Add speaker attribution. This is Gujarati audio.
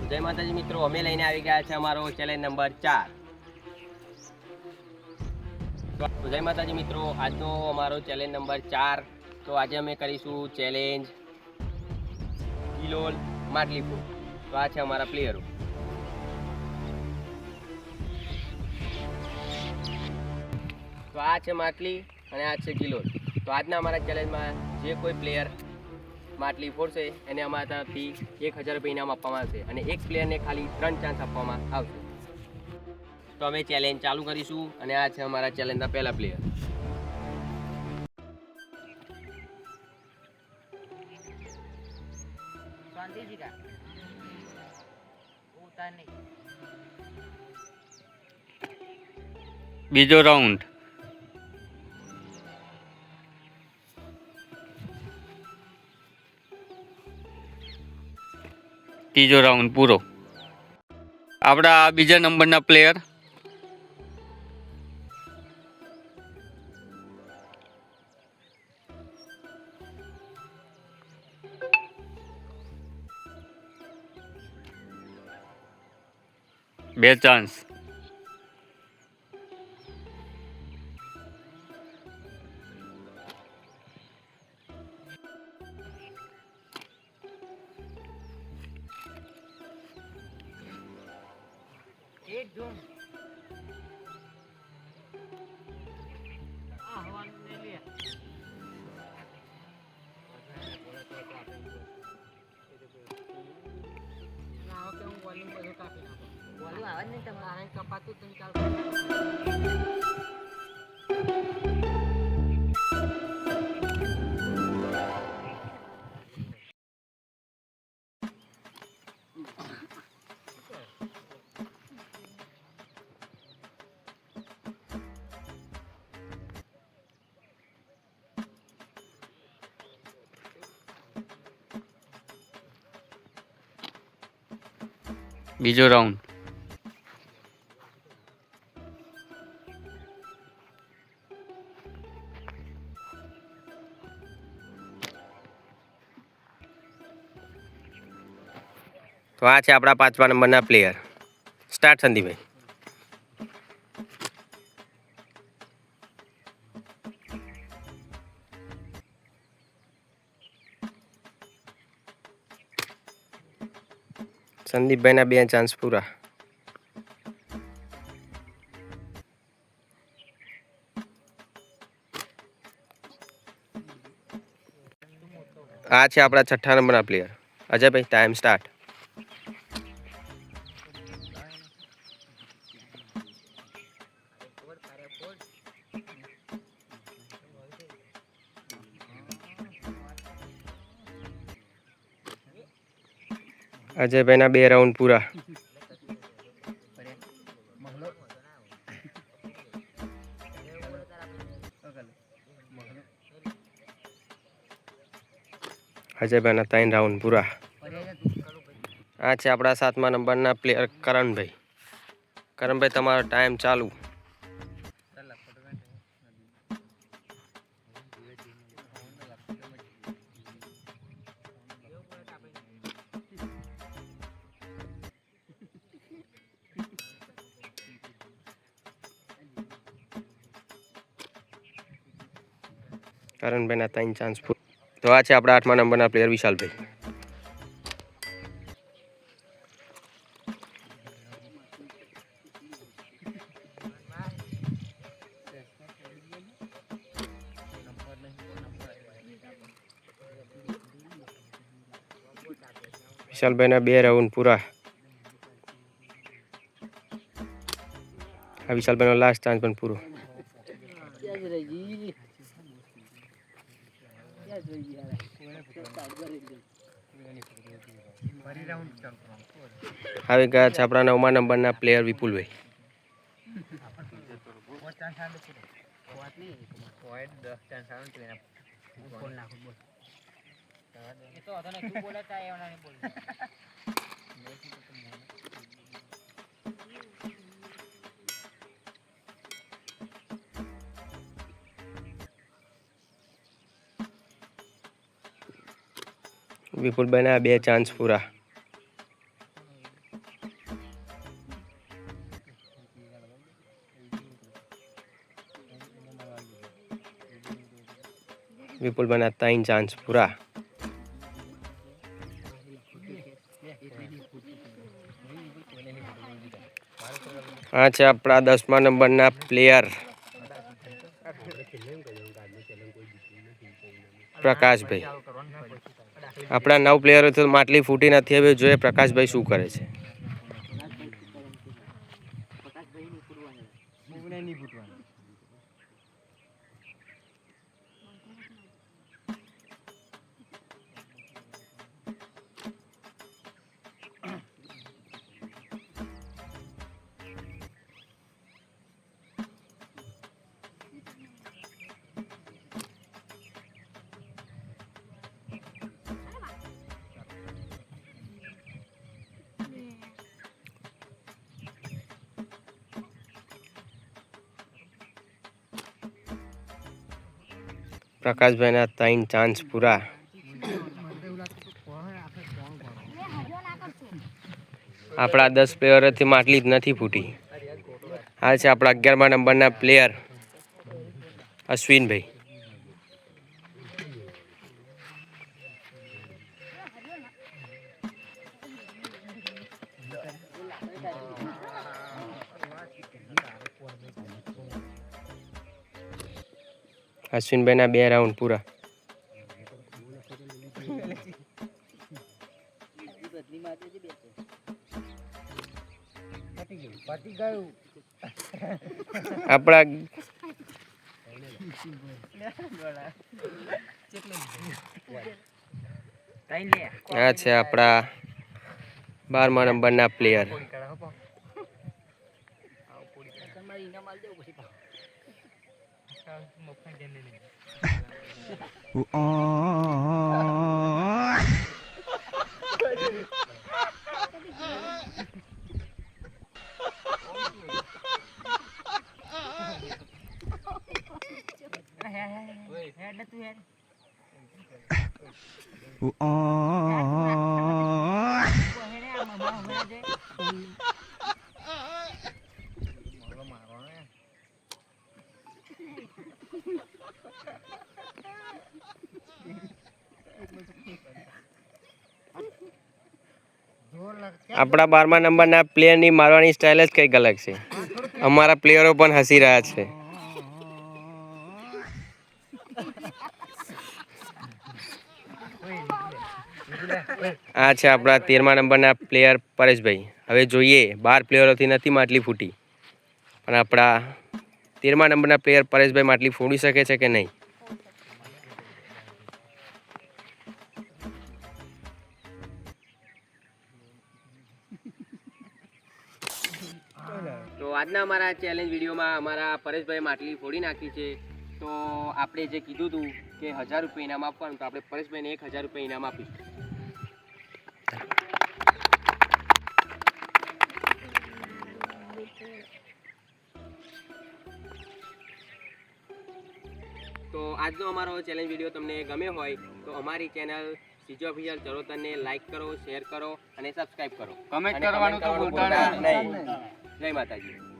Speaker 1: જય માતાજી મિત્રો, અમે લઈને આવી ગયા છે અમારો ચેલેન્જ નંબર 4। તો જય માતાજી મિત્રો, આજનો અમારો ચેલેન્જ નંબર 4। તો આજે અમે કરીશું ચેલેન્જ કિલોલ માટલીપુર। તો આ છે અમારા પ્લેયરો। તો આ છે માટલી અને આ છે કિલોલ। તો આજના અમારા ચેલેન્જમાં જે કોઈ પ્લેયર માટલી ફોડશે એને અમારા તરફથી 1000 રૂપિયા ઇનામ આપવામાં આવશે અને એક પ્લેયરને ખાલી 3 ચાન્સ આપવામાં આવશે। તો અમે ચેલેન્જ ચાલુ કરીશું અને આ છે અમારા ચેલેન્જના પહેલા પ્લેયર।
Speaker 2: બીજો રાઉન્ડ। ત્રીજો રાઉન્ડ પૂરો। આપણા બીજા નંબરના પ્લેયર બે ચાન્સ। બીજો રાઉન્ડ।
Speaker 1: તો આ છે આપણા 5મા નંબરના પ્લેયર। સ્ટાર્ટ સંદીપભાઈ। સંદીપભાઈના 2 ચાન્સ પૂરા। આ છે આપણા 6ઠ્ઠા નંબરના પ્લેયર અજયભાઈ। Time start. અજયભાઈના 2 રાઉન્ડ પૂરા। અજયભાઈના 3 રાઉન્ડ પૂરા। આ છે આપણા 7મા નંબરના પ્લેયર કરણભાઈ। કરણભાઈ તમારો ટાઈમ ચાલુ। કરણભાઈના 3 ચાન્સ પૂરા। તો આ છે આપણા 8મા નંબરના પ્લેયર વિશાલભાઈ। વિશાલભાઈના 2 રાઉન્ડ પૂરા। આ વિશાલભાઈનો લાસ્ટ ચાન્સ પણ પૂરો। આવી ગયા છે આપણા 9મા નંબરના પ્લેયર વિપુલભાઈ। વિપુલભાઈના 2 ચાન્સ પૂરા। વિપુલભાઈના 3 ચાન્સ પૂરા. આ છે આપણા 10મા નંબરના પ્લેયર પ્રકાશભાઈ. આપણા 9 પ્લેયરો તો માટલી ફૂટી નથી. હવે જોઈએ પ્રકાશભાઈ શું કરે છે. પ્રકાશભાઈના 3 ચાન્સ પૂરા. આપણા 10 પ્લેયરોથી માટલી જ નથી ફૂટી. આ છે આપણા 11મા નંબરના પ્લેયર અશ્વિનભાઈ. અશ્વિનભાઈના 2 રાઉન્ડ પૂરા. આપણા આ છે આપણા 12મા નંબરના પ્લેયર આપણા 12મા નંબરના પ્લેયરની મારવાની સ્ટાઇલ જ કંઈક અલગ છે. અમારા પ્લેયરો પણ હસી રહ્યા છે. આ છે આપણા 13મા નંબરના પ્લેયર પરેશભાઈ. હવે જોઈએ 12 પ્લેયરોથી નથી માટલી ફૂટી, પણ આપણા 13મા નંબરના પ્લેયર પરેશભાઈ માટલી ફોડી શકે છે કે નહીં. તો આજના અમારા ચેલેન્જ વિડીયોમાં અમારા પરેશભાઈ માટલી ફોડી નાખી છે. તો આપણે જે કીધું હતું કે 1000 રૂપિયા ઇનામ આપવાનું, તો આપણે પરેશભાઈને 1000 રૂપિયા ઇનામ આપીશું. તો આજનો અમારો ચેલેન્જ વિડીયો તમને ગમ્યો હોય તો અમારી ચેનલ સીજો ઓફિશિયલ ચરોતરને લાઈક કરો, શેર કરો અને સબસ્ક્રાઇબ કરો.
Speaker 2: કમેન્ટ કરવાનું તો ભૂલતા નહીં.
Speaker 1: જય માતાજી.